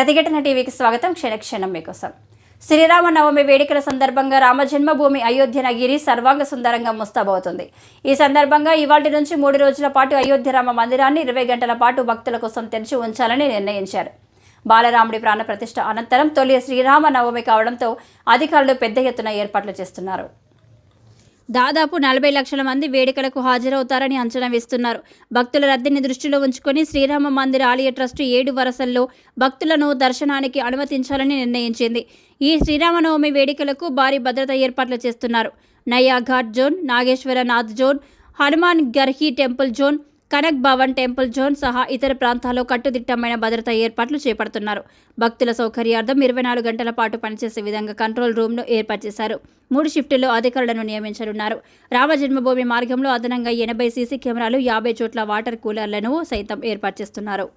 ప్రతిఘటన టీవీకి స్వాగతం. క్షణక్షణం మీకోసం. శ్రీరామనవమి వేడుకల సందర్భంగా రామజన్మభూమి అయోధ్యనగిరి సర్వాంగ సుందరంగా ముస్తాబవుతుంది. ఈ సందర్భంగా ఇవాళ నుంచి 3 రోజుల పాటు అయోధ్య రామ మందిరాన్ని 20 గంటల పాటు భక్తుల కోసం తెరిచి ఉంచాలని నిర్ణయించారు. బాలరాముడి ప్రాణ ప్రతిష్ఠ అనంతరం తొలి శ్రీరామనవమి కావడంతో అధికారులు పెద్ద ఎత్తున ఏర్పాట్లు చేస్తున్నారు. దాదాపు 40 లక్షల మంది వేడుకలకు హాజరవుతారని అంచనా వేస్తున్నారు. భక్తుల రద్దీని దృష్టిలో ఉంచుకొని శ్రీరామ మందిర ఆలయ ట్రస్టు 7 వరుసల్లో భక్తులను దర్శనానికి అనుమతించాలని నిర్ణయించింది. ఈ శ్రీరామనవమి వేడుకలకు భారీ భద్రతా ఏర్పాట్లు చేస్తున్నారు. Naya Ghat zone, Nageshwar Nath zone, Hanuman Garhi temple zone, Kanak Bhavan temple zone సహా ఇతర ప్రాంతాల్లో కట్టుదిట్టమైన భద్రతా ఏర్పాట్లు చేపడుతున్నారు. భక్తుల సౌకర్యార్థం 24 గంటల పాటు పనిచేసే విధంగా కంట్రోల్ రూమ్ను ఏర్పాటు చేశారు. 3 షిఫ్టుల్లో అధికారులను నియమించనున్నారు. రామజన్మభూమి మార్గంలో అదనంగా 80 సీసీ కెమెరాలు, 50 చోట్ల వాటర్ కూలర్లను సైతం ఏర్పాటు చేస్తున్నారు.